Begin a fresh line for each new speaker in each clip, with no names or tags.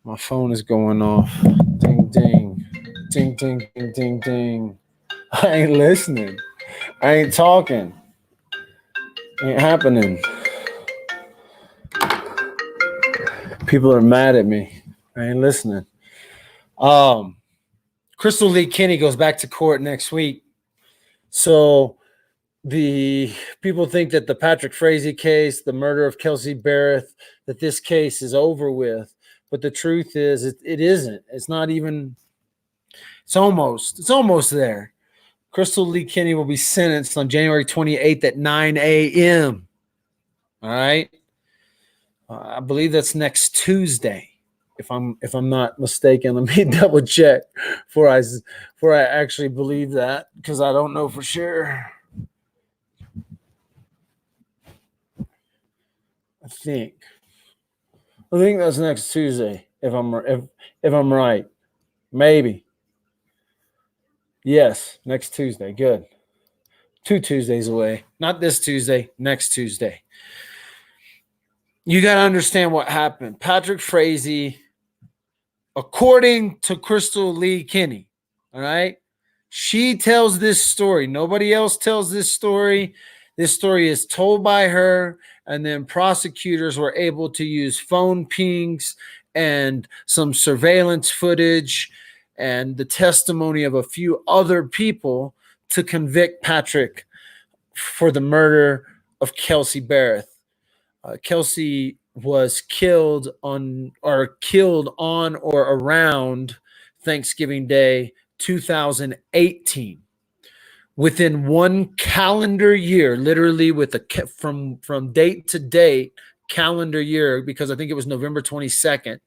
My phone is going off. Ding, ding. Ding, ding, ding, ding, ding. I ain't listening. I ain't talking. Ain't happening. People are mad at me. I ain't listening. Krystal Lee Kenney goes back to court next week. So the people think that the Patrick Frazee case, the murder of Kelsey Barrett, that this case is over with. But the truth is it isn't. It's not even, it's almost there. Krystal Lee Kenney will be sentenced on January 28th at 9 a.m. All right. I believe that's next Tuesday. If I'm not mistaken, let me double check before I actually believe that, because I don't know for sure. I think that's next Tuesday. If I'm right, maybe. Yes, next Tuesday. Good. 2 Tuesdays away. Not this Tuesday. Next Tuesday. You got to understand what happened. Patrick Frazee, according to Krystal Lee Kenney, all right, she tells this story. Nobody else tells this story. This story is told by her, and then prosecutors were able to use phone pings and some surveillance footage and the testimony of a few other people to convict Patrick for the murder of Kelsey Barrett. Kelsey was killed on or around Thanksgiving Day 2018. Within one calendar year, literally from date to date, calendar year, because I think it was November 22nd,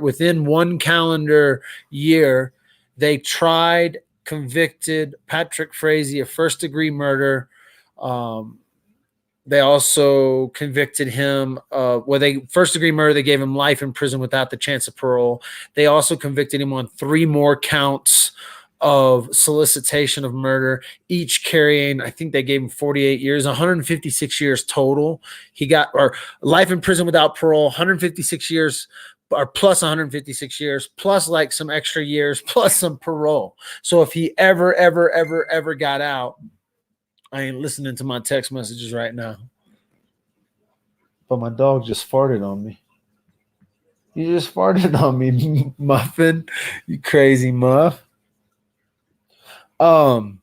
within one calendar year, they tried, convicted Patrick Frazee of first-degree murder. They also convicted him first-degree murder. They gave him life in prison without the chance of parole. They also convicted him on 3 more counts of solicitation of murder, each carrying, I think they gave him 48 years, 156 years total. He got, or life in prison without parole, 156 years, or plus 156 years, plus like some extra years, plus some parole. So if he ever got out, I ain't listening to my text messages right now. But my dog just farted on me. You just farted on me, Muffin. You crazy muff. So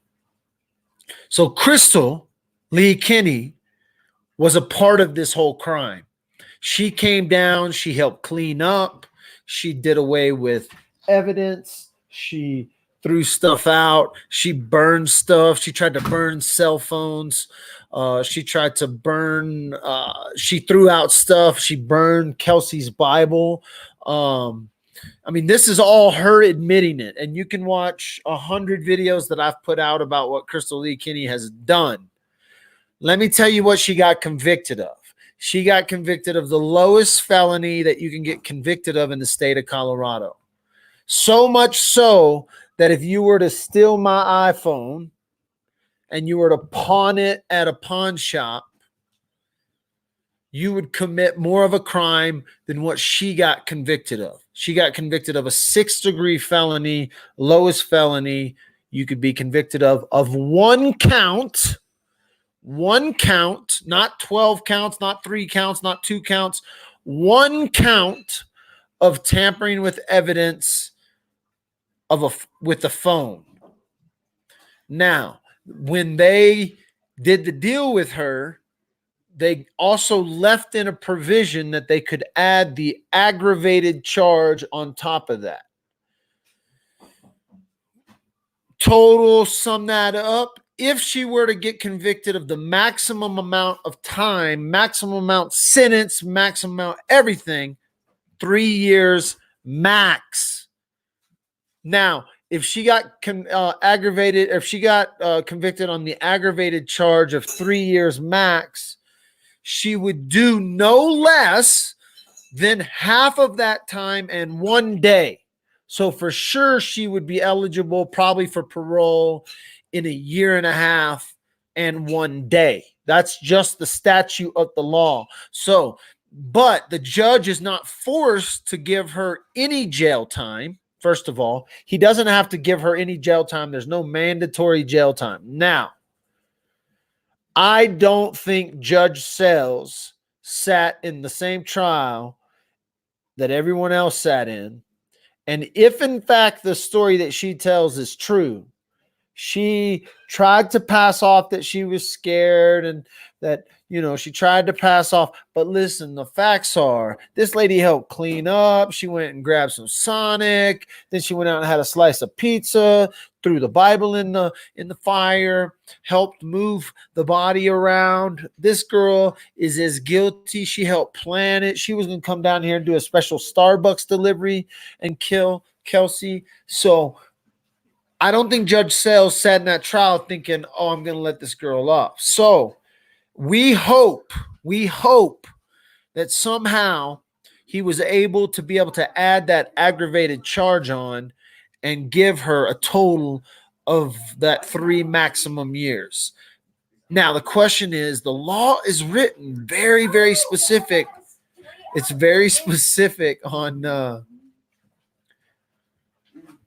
Krystal Lee Kenney was a part of this whole crime. She came down, she helped clean up, she did away with evidence, she threw stuff out, she burned stuff, she tried to burn cell phones, she tried to burn, she threw out stuff, she burned Kelsey's Bible. I mean, this is all her admitting it. And you can watch 100 videos that I've put out about what Krystal Lee Kenney has done. Let me tell you what she got convicted of. She got convicted of the lowest felony that you can get convicted of in the state of Colorado. So much so that if you were to steal my iPhone and you were to pawn it at a pawn shop, you would commit more of a crime than what she got convicted of. She got convicted of a 6th-degree felony, lowest felony you could be convicted of one count, not 12 counts, not 3 counts, not 2 counts, 1 count of tampering with evidence with the phone. Now, when they did the deal with her, they also left in a provision that they could add the aggravated charge on top of that. Total, sum that up. If she were to get convicted of the maximum amount of time, maximum amount sentence, maximum amount everything, 3 years max. Now, if she got convicted on the aggravated charge of 3 years max, she would do no less than half of that time and 1 day. So for sure, she would be eligible probably for parole in 1.5 years and 1 day. That's just the statute of the law. So But the judge is not forced to give her any jail time. First of all, he doesn't have to give her any jail time. There's no mandatory jail time. Now, I don't think Judge Sells sat in the same trial that everyone else sat in. And if in fact the story that she tells is true, she tried to pass off that she was scared and that, she tried to pass off. But listen, the facts are this lady helped clean up. She went and grabbed some Sonic. Then she went out and had a slice of pizza, threw the Bible in the fire, helped move the body around. This girl is as guilty. She helped plan it. She was going to come down here and do a special Starbucks delivery and kill Kelsey. So I don't think Judge Sells sat in that trial thinking, oh, I'm going to let this girl off. So we hope that somehow he was able to add that aggravated charge on and give her a total of that 3 maximum years. Now, the question is, the law is written very, very specific. It's very specific on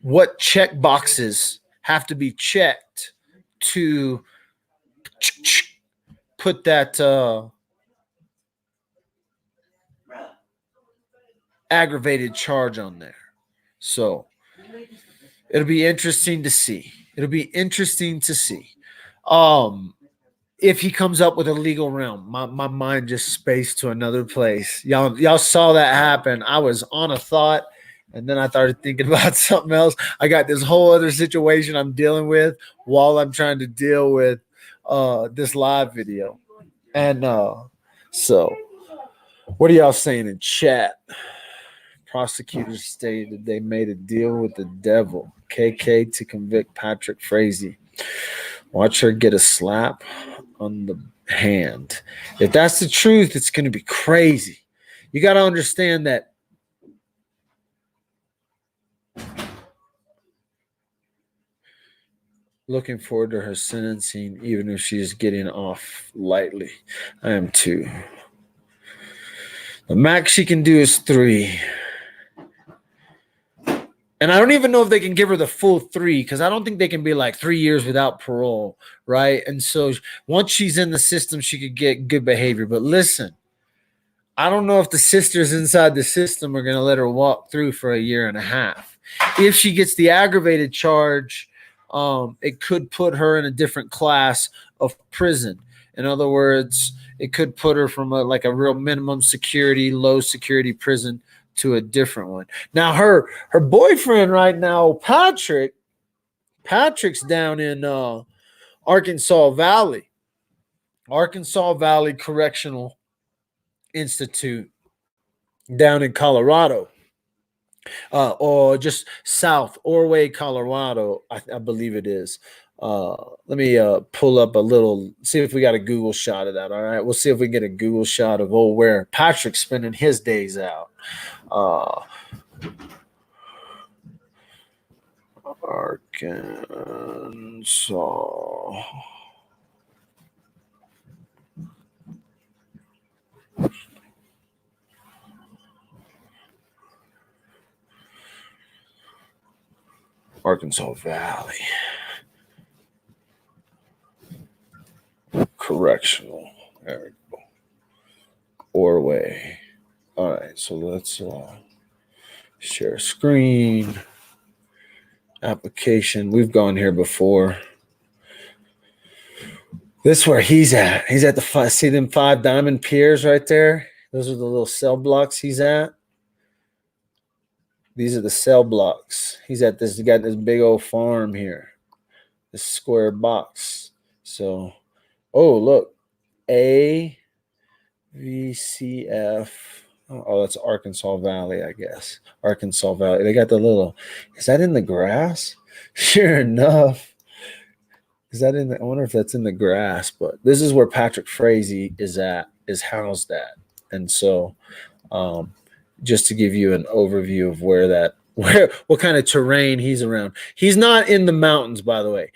what check boxes have to be checked to put that aggravated charge on there. So it'll be interesting to see. If he comes up with a legal realm. My mind just spaced to another place. Y'all saw that happen. I was on a thought, and then I started thinking about something else. I got this whole other situation I'm dealing with while I'm trying to deal with this live video. And so what are y'all saying in chat? Prosecutors stated they made a deal with the devil, KK, to convict Patrick Frazee. Watch her get a slap on the hand. If that's the truth, it's going to be crazy. You got to understand that looking forward to her sentencing, even if she's getting off lightly. I am too. The max she can do is 3. And I don't even know if they can give her the full 3, because I don't think they can be like 3 years without parole, right? And so once she's in the system, she could get good behavior. But listen, I don't know if the sisters inside the system are going to let her walk through for 1.5 years. If she gets the aggravated charge, it could put her in a different class of prison. In other words, it could put her from a real minimum security, low security prison to a different one. Now, her boyfriend right now, Patrick's down in Arkansas Valley Correctional Institute down in Colorado, or just south, Orway, Colorado, I believe it is. Let me pull up see if we got a Google shot of that. All right, we'll see if we can get a Google shot of where Patrick's spending his days out. Arkansas. Arkansas Valley Correctional. There we go. Orway. All right, so let's share screen. Application. We've gone here before. This is where he's at. He's at see them 5 diamond piers right there? Those are the little cell blocks he's at. These are the cell blocks. He's got this big old farm here. This square box. So, look. AVCF. Oh, that's Arkansas Valley, I guess. Arkansas Valley. They got the little. Is that in the grass? Sure enough. I wonder if that's in the grass, but this is where Patrick Frazee is housed at. And so, just to give you an overview of what kind of terrain he's around. He's not in the mountains, by the way.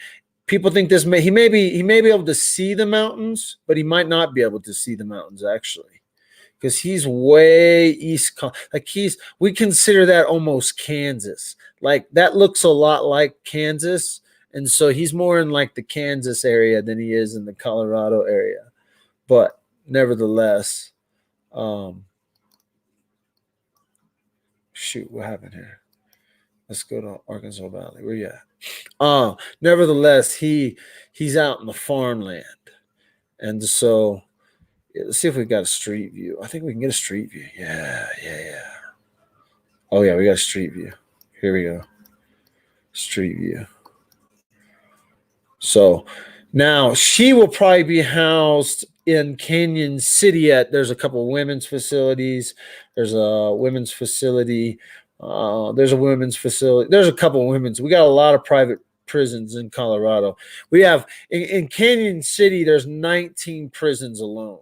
People think he may be able to see the mountains, but he might not be able to see the mountains actually, because he's way like we consider that almost Kansas. Like that looks a lot like Kansas, and so he's more in like the Kansas area than he is in the Colorado area. But nevertheless, shoot, what happened here? Let's go to Arkansas Valley. Where you at? Nevertheless, he's out in the farmland, and so let's see if we got a street view. I think we can get a street view. Yeah. Oh yeah, we got a street view. Here we go. Street view. So now she will probably be housed in Canyon City there's a couple of women's facilities. There's a women's facility. There's a women's facility. There's a couple of women's. We got a lot of private prisons in Colorado. We have in Canyon City, there's 19 prisons alone.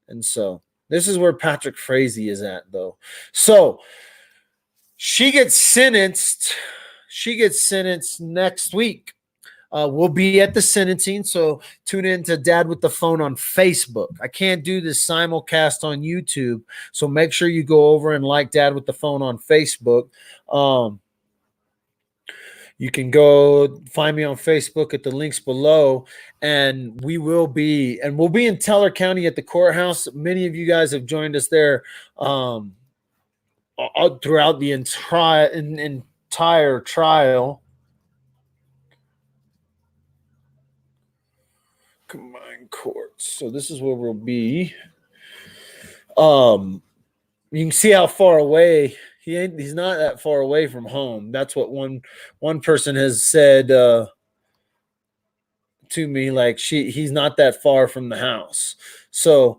And so this is where Patrick Frazee is at, though. So she gets sentenced. She gets sentenced next week. We'll be at the sentencing, so tune in to Dad with the Phone on Facebook. I can't do this simulcast on YouTube, so make sure you go over and like Dad with the Phone on Facebook. You can go find me on Facebook at the links below, and we'll be in Teller County at the courthouse. Many of you guys have joined us there throughout the entire trial. Combined courts. So this is where we'll be. You can see how far away he's not that far away from home. That's what one person has said to me, like he's not that far from the house. So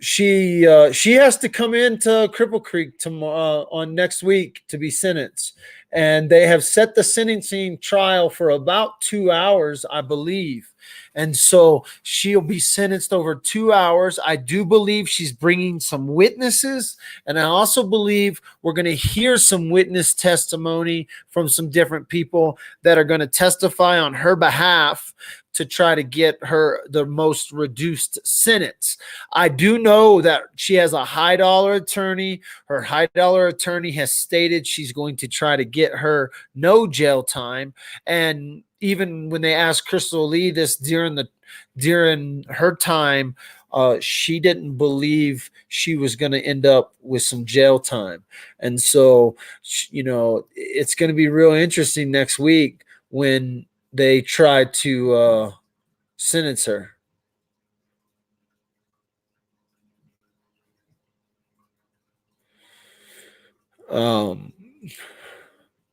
she has to come into Cripple Creek tomorrow on next week to be sentenced. And they have set the sentencing trial for about 2 hours, I believe. And so she'll be sentenced over 2 hours. I do believe she's bringing some witnesses. And I also believe we're going to hear some witness testimony from some different people that are going to testify on her behalf to try to get her the most reduced sentence. I do know that she has a high dollar attorney. Her high dollar attorney has stated she's going to try to get her no jail time. And even when they asked Krystal Lee this during her time, she didn't believe she was going to end up with some jail time. And so, it's going to be real interesting next week when they try to sentence her.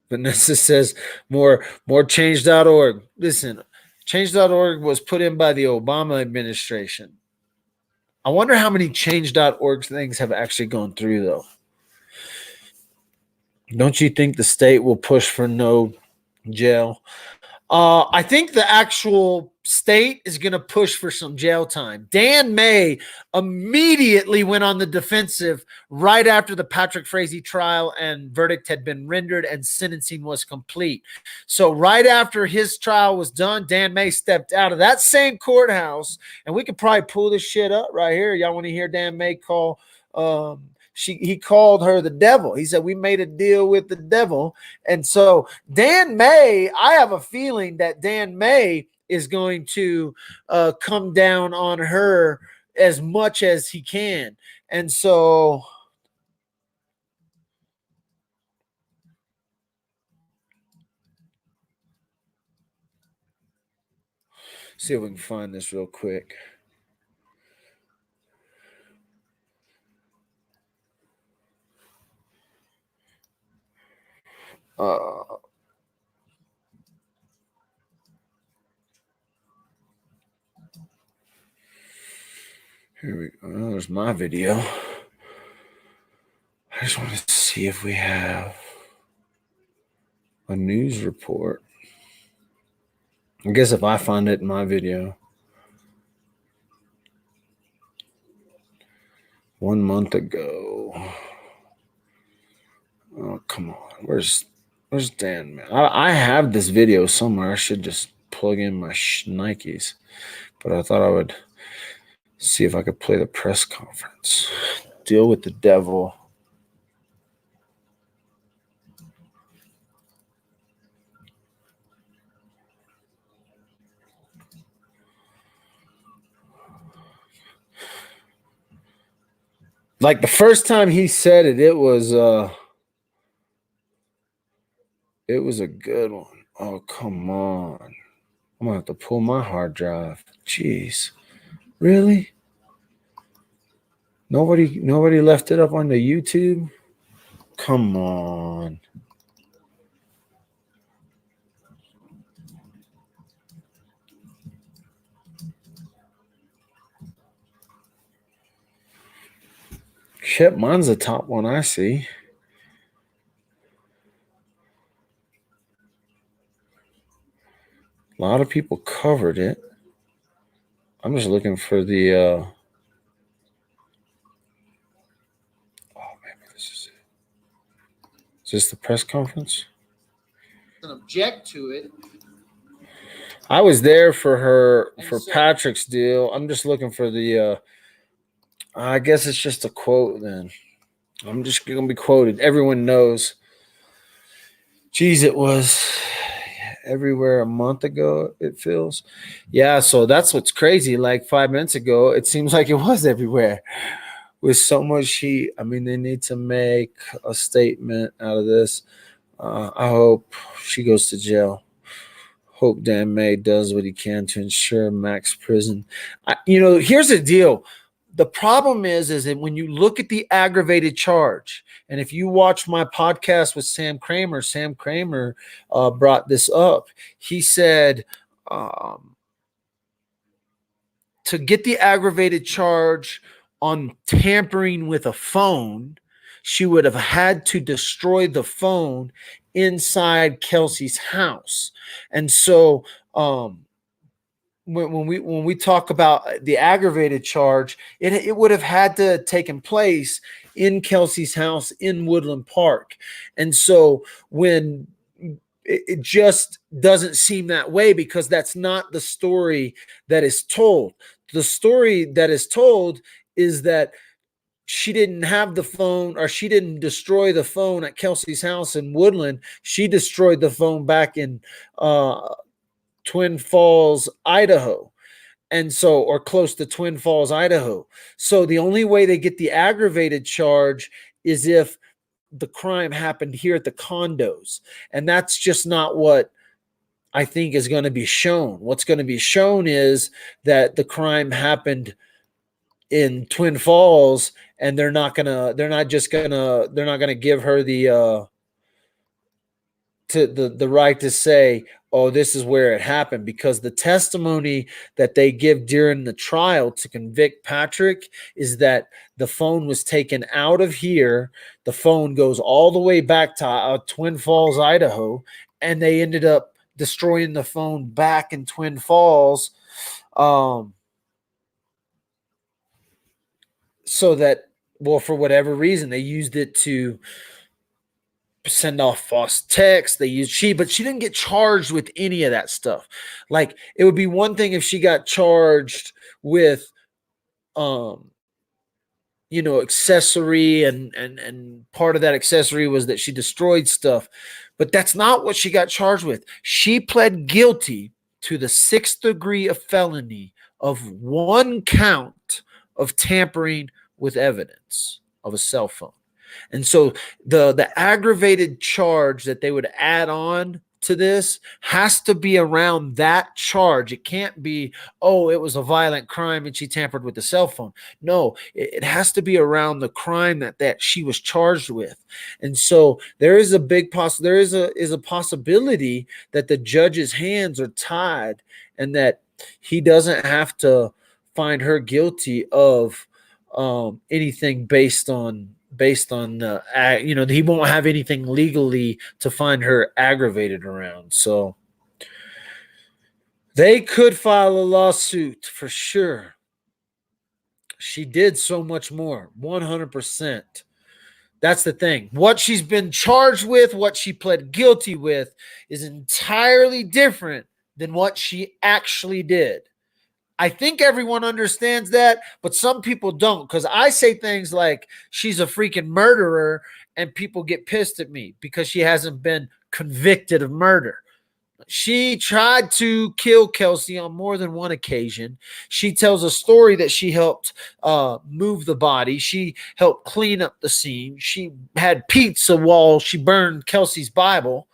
Vanessa says more change.org. Listen, change.org was put in by the Obama administration. I wonder how many change.org things have actually gone through, though. Don't you think the state will push for no jail? I think the actual state is going to push for some jail time. Dan May immediately went on the defensive right after the Patrick Frazee trial and verdict had been rendered and sentencing was complete. So right after his trial was done, Dan May stepped out of that same courthouse, and we could probably pull this shit up right here. Y'all want to hear Dan May call he called her the devil. He said, we made a deal with the devil. And so Dan May, I have a feeling that Dan May is going to come down on her as much as he can. And so see if we can find this real quick. Here we go. Oh, there's my video. I just want to see if we have a news report. I guess if I find it in my video. 1 month ago. Oh, come on. Where's Dan, man? I have this video somewhere. I should just plug in my Nikes. But I thought I would See if I could play the press conference. Deal with the devil. Like the first time he said it, it was a good one. Oh, come on. I'm gonna have to pull my hard drive. Jeez. Really? Nobody left it up on the YouTube? Come on. Shit, mine's the top one I see. A lot of people covered it. I'm just looking for the oh, maybe this is it. Is this the press conference? Object to it. I was there for Patrick's deal. I'm just looking for the I guess it's just a quote then. I'm just gonna be quoted. Everyone knows. Geez, it was everywhere a month ago, it feels. Yeah, so that's what's crazy. Like 5 minutes ago, it seems like it was everywhere. With so much heat. I mean, they need to make a statement out of this. I hope she goes to jail. Hope Dan May does what he can to ensure max prison. Here's the deal. The problem is that when you look at the aggravated charge, and if you watch my podcast with Sam Kramer brought this up. He said to get the aggravated charge on tampering with a phone, she would have had to destroy the phone inside Kelsey's house. And so when we talk about the aggravated charge, it would have had to have taken place in Kelsey's house in Woodland Park. And so when it just doesn't seem that way, because that's not the story that is told. The story that is told is that she didn't have the phone, or she didn't destroy the phone at Kelsey's house in Woodland. She destroyed the phone back in Twin Falls, Idaho. And so, or close to Twin Falls, Idaho. So the only way they get the aggravated charge is if the crime happened here at the condos. And that's just not what I think is going to be shown. What's going to be shown is that the crime happened in Twin Falls, and they're not going to give her the right to say, oh, this is where it happened, because the testimony that they give during the trial to convict Patrick is that the phone was taken out of here. The phone goes all the way back to Twin Falls, Idaho, and they ended up destroying the phone back in Twin Falls, so that, well, for whatever reason, they used it to send off false texts. But she didn't get charged with any of that stuff. Like, it would be one thing if she got charged with accessory, and part of that accessory was that she destroyed stuff, but that's not what she got charged with. She pled guilty to the 6th degree of felony of 1 count of tampering with evidence of a cell phone. And so the aggravated charge that they would add on to this has to be around that charge. It can't be, oh, it was a violent crime and she tampered with the cell phone. No, it has to be around the crime that she was charged with. And so there is a possibility that the judge's hands are tied, and that he doesn't have to find her guilty of anything based on he won't have anything legally to find her aggravated around. So they could file a lawsuit for sure. She did so much more, 100%. That's the thing. What she's been charged with, what she pled guilty with, is entirely different than what she actually did. I think everyone understands that, but some people don't, because I say things like she's a freaking murderer and people get pissed at me because she hasn't been convicted of murder. She tried to kill Kelsey on more than one occasion. She tells a story that she helped move the body. She helped clean up the scene. She had pizza while she burned Kelsey's Bible,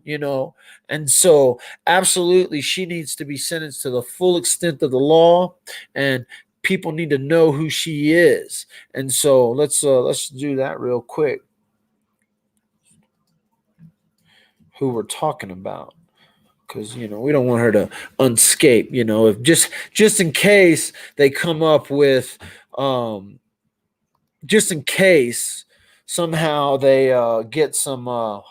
you know. And so, absolutely, she needs to be sentenced to the full extent of the law, and people need to know who she is. And so, let's do that real quick. Who we're talking about? Because we don't want her to unscape. If just in case they come up with, just in case somehow they get some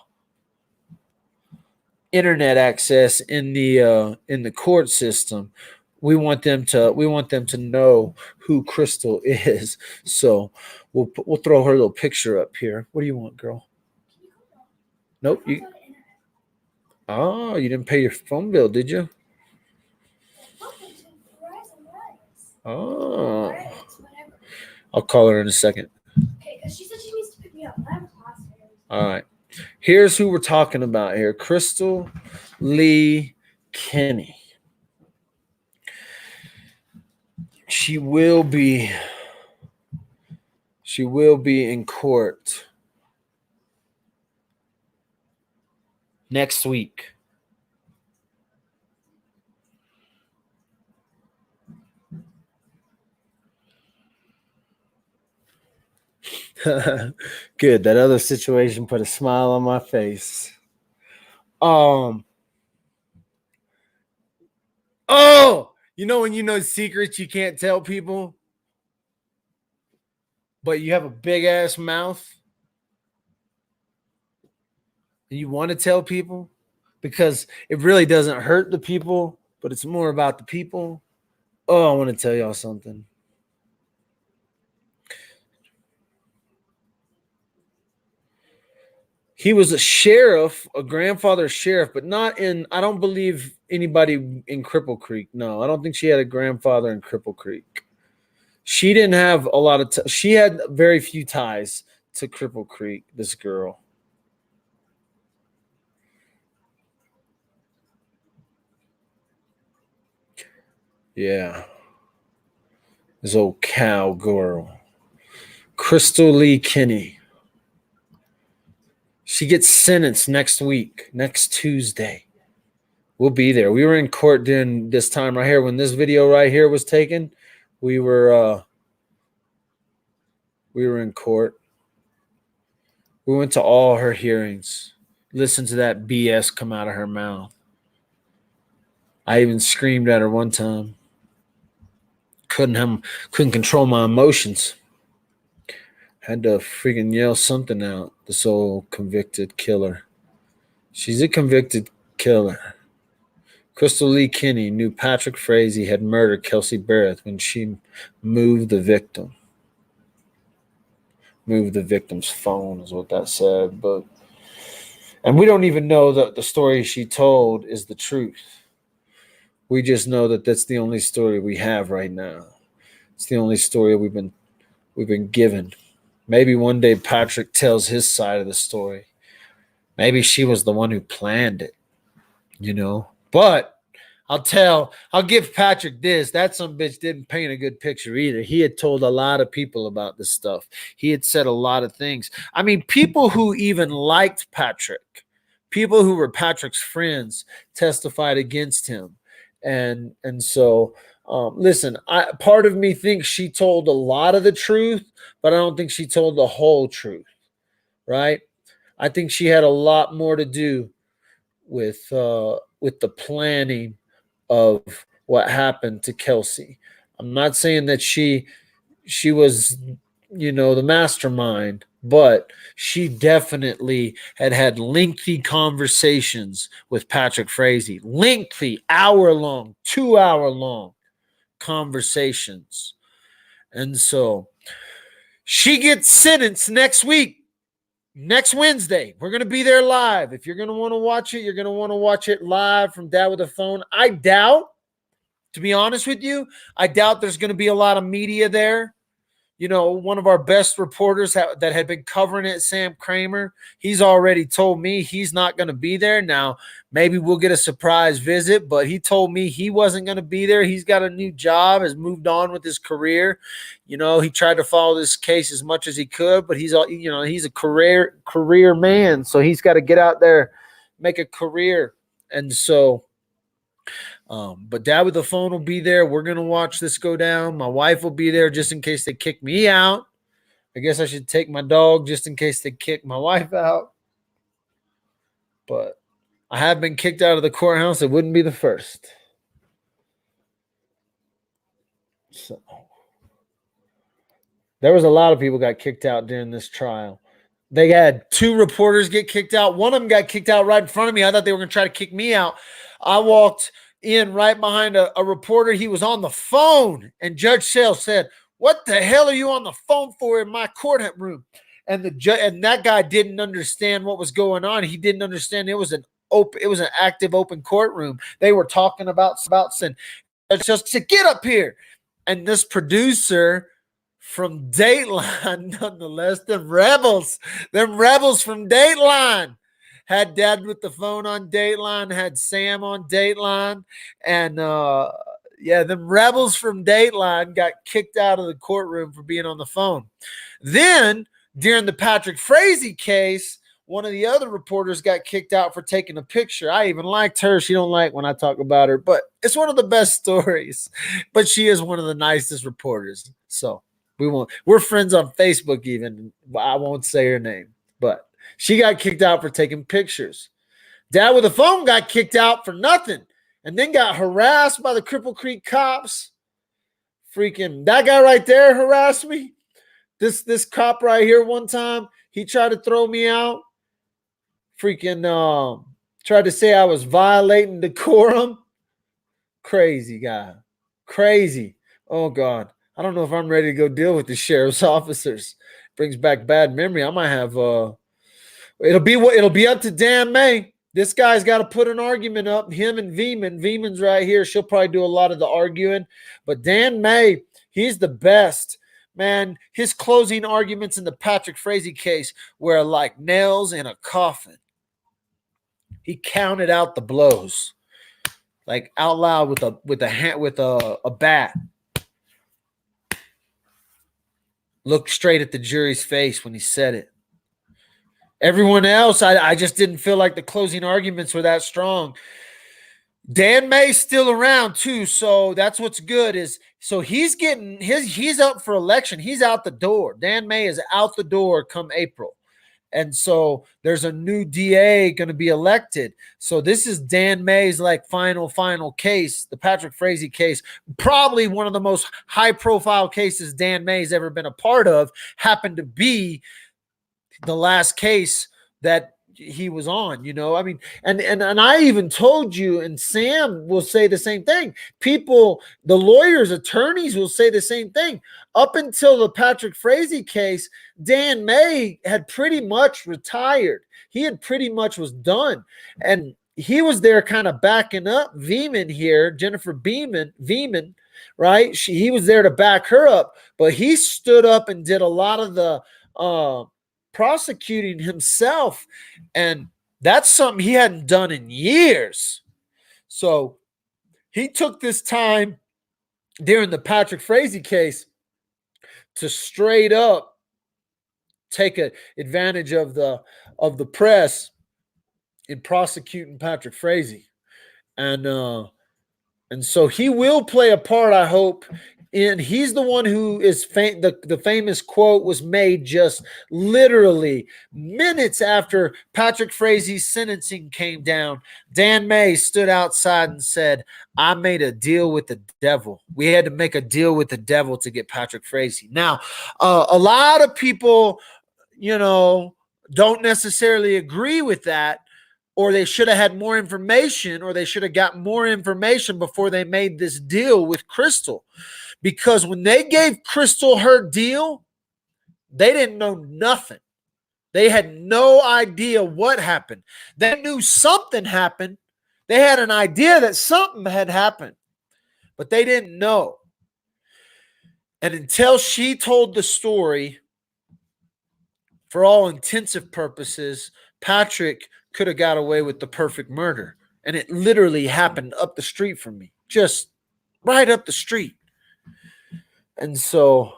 internet access in the court system, we want them to know who Krystal is. So we'll throw her little picture up here. What do you want, girl? Nope. You didn't pay your phone bill, did you? Oh, I'll call her in a second. Okay, because she said she needs to pick me up. I have a class. All right. Here's who we're talking about here. Krystal Lee Kenney. She will be in court next week. Good. That other situation put a smile on my face. Oh, when you know secrets you can't tell people, but you have a big ass mouth and you want to tell people because it really doesn't hurt the people, but it's more about the people. Oh, I want to tell y'all something. He was a sheriff, a grandfather sheriff, but not in, I don't believe anybody in Cripple Creek. No, I don't think she had a grandfather in Cripple Creek. She didn't have a lot of, she had very few ties to Cripple Creek, this girl. Yeah. This old cowgirl. Krystal Lee Kenney. She gets sentenced next week, next Tuesday. We'll be there. We were in court during this time right here. When this video right here was taken, we were in court. We went to all her hearings. Listened to that BS come out of her mouth. I even screamed at her one time. Couldn't control my emotions. Had to freaking yell something out. This old convicted killer. She's a convicted killer. Krystal Lee Kenney knew Patrick Frazee had murdered Kelsey Barrett when she moved the victim. Moved the victim's phone is what that said. And we don't even know that the story she told is the truth. We just know that that's the only story we have right now. It's the only story we've been given. Maybe one day Patrick tells his side of the story. Maybe she was the one who planned it, But I'll give Patrick this. That some bitch didn't paint a good picture either. He had told a lot of people about this stuff. He had said a lot of things. I mean, people who even liked Patrick, people who were Patrick's friends, testified against him. And so listen, part of me thinks she told a lot of the truth, but I don't think she told the whole truth, right? I think she had a lot more to do with the planning of what happened to Kelsey. I'm not saying that she was, the mastermind, but she definitely had lengthy conversations with Patrick Frazee. Lengthy, hour-long, 2-hour-long conversations. And so she gets sentenced next week, next Wednesday. We're going to be there live. If you're going to want to watch it, you're going to want to watch it live from Dad with a Phone. I doubt To be honest with you, I doubt there's going to be a lot of media there. You know, one of our best reporters that had been covering it, Sam Kramer, he's already told me he's not going to be there. Now, maybe we'll get a surprise visit, but he told me he wasn't going to be there. He's got a new job, has moved on with his career. You know, he tried to follow this case as much as he could, but he's a career man, so he's got to get out there, make a career. And so but Dad with the phone will be there. We're going to watch this go down. My wife will be there just in case they kick me out. I guess I should take my dog just in case they kick my wife out. But I have been kicked out of the courthouse. It wouldn't be the first. So there was a lot of people got kicked out during this trial. They had 2 reporters get kicked out. One of them got kicked out right in front of me. I thought they were going to try to kick me out. I walked in right behind a reporter. He was on the phone, and Judge Sales said, "What the hell are you on the phone for in my courtroom?" And that guy didn't understand what was going on. He didn't understand it was an active open courtroom. They were talking about saying, Judge Sales said, "Get up here." And this producer from Dateline, nonetheless, them rebels from Dateline, had Dad with the phone on Dateline, had Sam on Dateline, and them rebels from Dateline got kicked out of the courtroom for being on the phone. Then, during the Patrick Frazee case, one of the other reporters got kicked out for taking a picture. I even liked her. She don't like when I talk about her, but it's one of the best stories. But she is one of the nicest reporters. So we're friends on Facebook even. I won't say her name, but she got kicked out for taking pictures. Dad with the phone got kicked out for nothing and then got harassed by the Cripple Creek cops. Freaking that guy right there harassed me. This cop right here one time, he tried to throw me out. Freaking tried to say I was violating decorum. Crazy guy. Crazy. Oh, God. I don't know if I'm ready to go deal with the sheriff's officers. Brings back bad memory. I might have it'll be up to Dan May. This guy's got to put an argument up. Him and Veman. Veman's right here. She'll probably do a lot of the arguing. But Dan May, he's the best. Man, his closing arguments in the Patrick Frazee case were like nails in a coffin. He counted out the blows, like out loud with a bat. Looked straight at the jury's face when he said it. Everyone else, I just didn't feel like the closing arguments were that strong. Dan May's still around too, so that's what's good. So he's up for election. He's out the door. Dan May is out the door come April. And so there's a new DA going to be elected. So this is Dan May's like final case, the Patrick Frazee case, probably one of the most high profile cases Dan May's ever been a part of, happened to be the last case that he was on, you know. I mean, and I even told you, and Sam will say the same thing. People, the lawyers, attorneys will say the same thing. Up until the Patrick Frazee case, Dan May had pretty much retired. He had pretty much was done. And he was there kind of backing up Veman here, Jennifer Veman, right? He was there to back her up, but he stood up and did a lot of the prosecuting himself, and that's something he hadn't done in years. So he took this time during the Patrick Frazee case to straight up take advantage of the press in prosecuting Patrick Frazee, and so he will play a part, I hope. And he's the one who is the famous quote was made just literally minutes after Patrick Frazee's sentencing came down. Dan May stood outside and said, "I made a deal with the devil. We had to make a deal with the devil to get Patrick Frazee." Now, a lot of people, don't necessarily agree with that, or they should have had more information, or they should have got more information before they made this deal with Krystal. Because when they gave Krystal her deal, they didn't know nothing. They had no idea what happened. They knew something happened. They had an idea that something had happened. but they didn't know. And until she told the story, for all intensive purposes, Patrick could have got away with the perfect murder. And it literally happened up the street from me, just right up the street. And so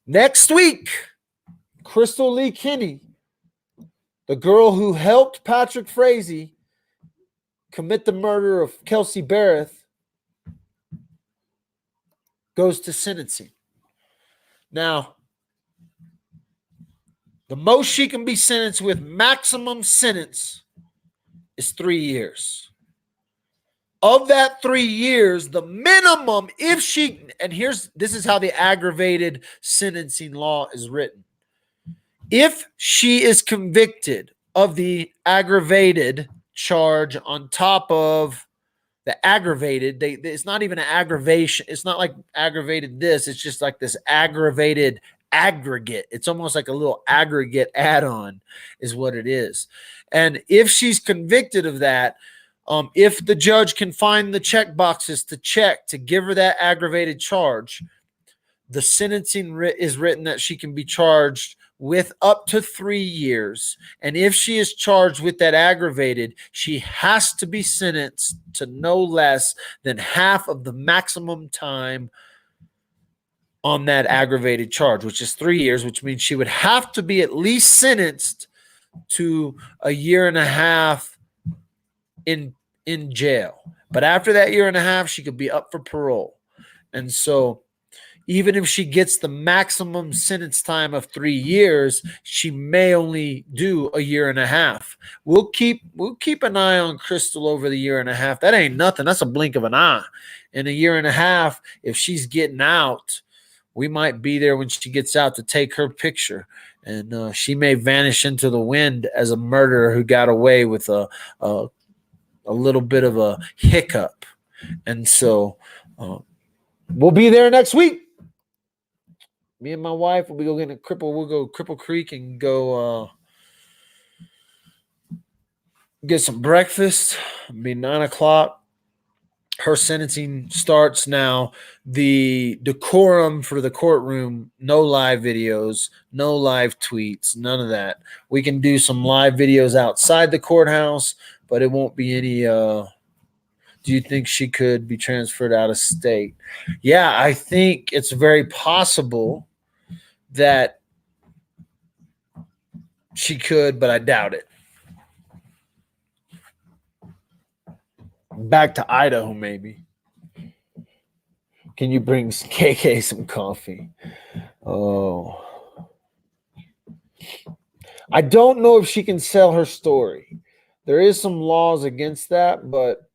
next week, Krystal Lee Kenney, the girl who helped Patrick Frazee commit the murder of Kelsey Barrett, goes to sentencing. Now, the most she can be sentenced with, maximum sentence, is 3 years. Of that 3 years, the minimum, if she, and this is how the aggravated sentencing law is written. If she is convicted of the aggravated charge on top of the aggravated, it's not even an aggravation. It's not like aggravated this. It's just like this aggravated aggregate. It's almost like a little aggregate add-on is what it is. And if she's convicted of that, if the judge can find the check boxes to check to give her that aggravated charge, the sentencing is written that she can be charged with up to 3 years. And if she is charged with that aggravated, she has to be sentenced to no less than half of the maximum time on that aggravated charge, which is 3 years, which means she would have to be at least sentenced to a year and a half in jail. But after that year and a half, she could be up for parole. And so even if she gets the maximum sentence time of 3 years, she may only do a year and a half. We'll keep an eye on Krystal over the year and a half. That ain't nothing. That's a blink of an eye. In a year and a half, if she's getting out, we might be there when she gets out to take her picture. And she may vanish into the wind as a murderer who got away with a little bit of a hiccup. And so we'll be there next week. Me and my wife will be going to We'll go Cripple Creek and go get some breakfast. It'll be 9 o'clock. Her sentencing starts now. The decorum for the courtroom, no live videos, no live tweets, none of that. We can do some live videos outside the courthouse, but it won't be any do you think she could be transferred out of state? Yeah, I think it's very possible that she could, but I doubt it. Back to Idaho, maybe. Can you bring KK some coffee? Oh. I don't know if she can sell her story. There is some laws against that, but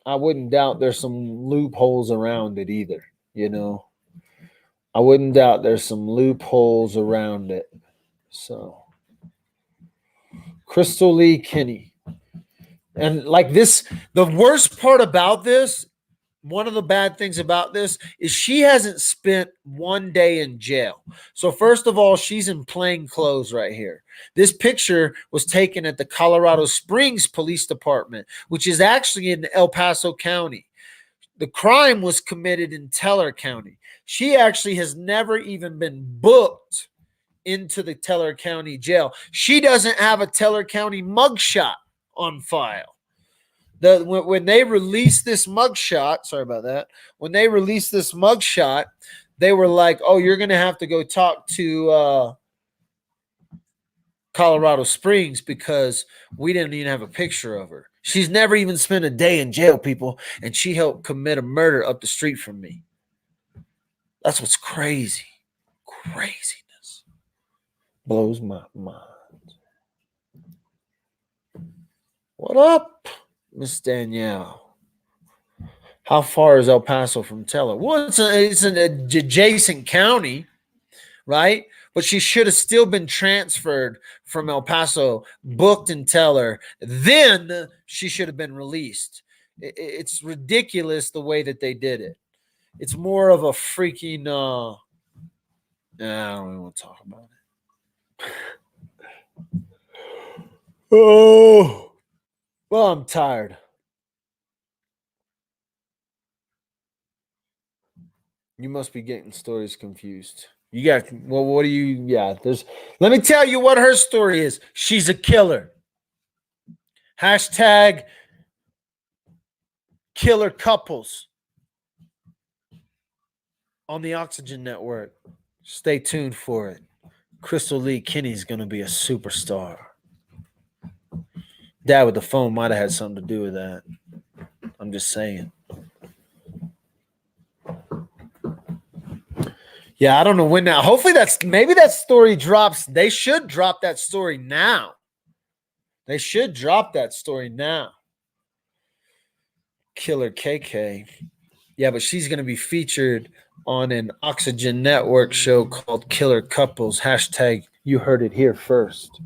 I wouldn't doubt there's some loopholes around it either, you know. I wouldn't doubt there's some loopholes around it. So, Krystal Lee Kenney. And like this, the worst part about this, one of the bad things about this is she hasn't spent 1 day in jail. So first of all, she's in plain clothes right here. This picture was taken at the Colorado Springs Police Department, which is actually in El Paso County. The crime was committed in Teller County. She actually has never even been booked into the Teller County jail. She doesn't have a Teller County mugshot on file. When they released this mugshot, sorry about that. When they released this mugshot, they were like, "Oh, you're going to have to go talk to Colorado Springs because we didn't even have a picture of her. She's never even spent a day in jail, people, and she helped commit a murder up the street from me." That's what's crazy. Craziness. Blows my mind. What up, Miss Danielle? How far is El Paso from Teller? Well, it's an adjacent county, right? But she should have still been transferred from El Paso, booked in Teller. Then she should have been released. It's ridiculous the way that they did it. It's more of a freaking I don't even want to talk about it. Oh, well, I'm tired. You must be getting stories confused. You got, well, what do you, yeah, let me tell you what her story is. She's a killer. Hashtag killer couples on the Oxygen Network. Stay tuned for it. Krystal Lee Kenney is going to be a superstar. Dad with the phone might have had something to do with that. I'm just saying. Yeah, I don't know when now. Hopefully maybe that story drops. They should drop that story now. They should drop that story now. Killer KK. Yeah, but she's going to be featured on an Oxygen Network show called Killer Couples. Hashtag you heard it here first.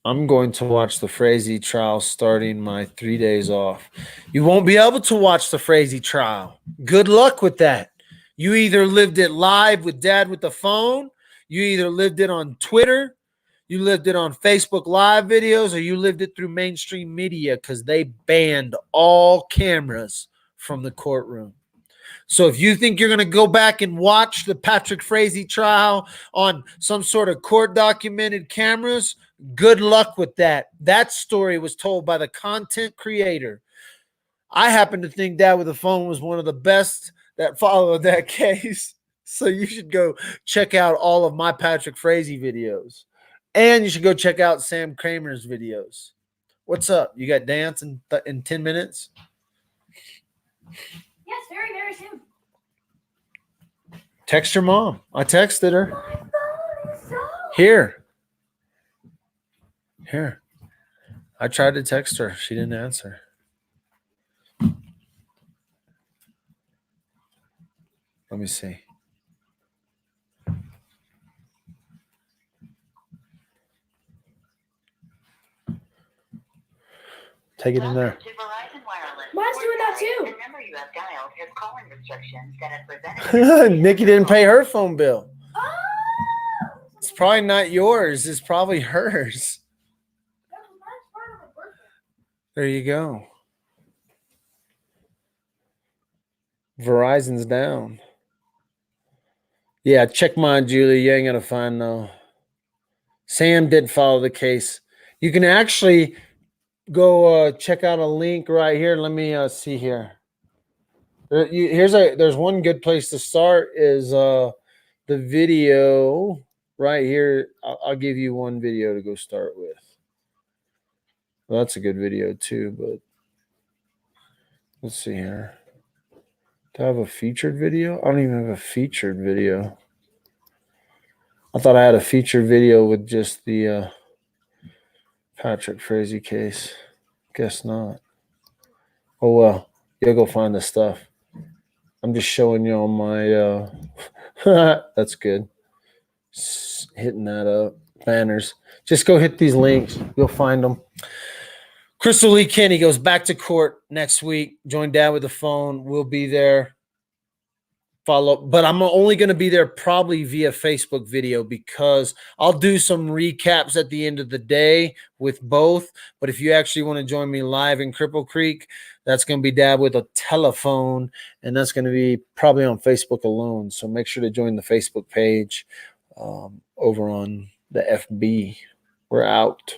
I'm going to watch the Frazee trial starting my 3 days off. You won't be able to watch the Frazee trial. Good luck with that. You either lived it live with Dad with the phone, you either lived it on Twitter, you lived it on Facebook Live videos, or you lived it through mainstream media because they banned all cameras from the courtroom. So if you think you're going to go back and watch the Patrick Frazee trial on some sort of court documented cameras, good luck with that. That story was told by the content creator. I happen to think Dad with the Phone was one of the best that followed that case. So you should go check out all of my Patrick Frazee videos. And you should go check out Sam Kramer's videos. What's up? You got dance in 10 minutes?
Yes, very, very soon.
Text your mom. I texted her. Here. I tried to text her. She didn't answer. Let me see. Take it in there.
Mine's doing that too.
Nikki didn't pay her phone bill. It's probably not yours. It's probably hers. There you go. Verizon's down. Yeah, check mine, Julie. You ain't gonna find no. Sam did follow the case. You can actually go check out a link right here. Let me see here. There's one good place to start is the video right here. I'll give you one video to go start with. Well, that's a good video too, but let's see here. Do I have a featured video? I don't even have a featured video. I thought I had a featured video with just the Patrick Frazee case. Guess not. Oh well, you'll go find the stuff. I'm just showing you on my that's good. Hitting that up. Banners. Just go hit these links. You'll find them. Krystal Lee Kenney goes back to court next week. Join Dad with the Phone. We'll be there. Follow, but I'm only going to be there probably via Facebook video because I'll do some recaps at the end of the day with both. But if you actually want to join me live in Cripple Creek, that's going to be Dad with a telephone, and that's going to be probably on Facebook alone. So make sure to join the Facebook page over on the FB. We're out.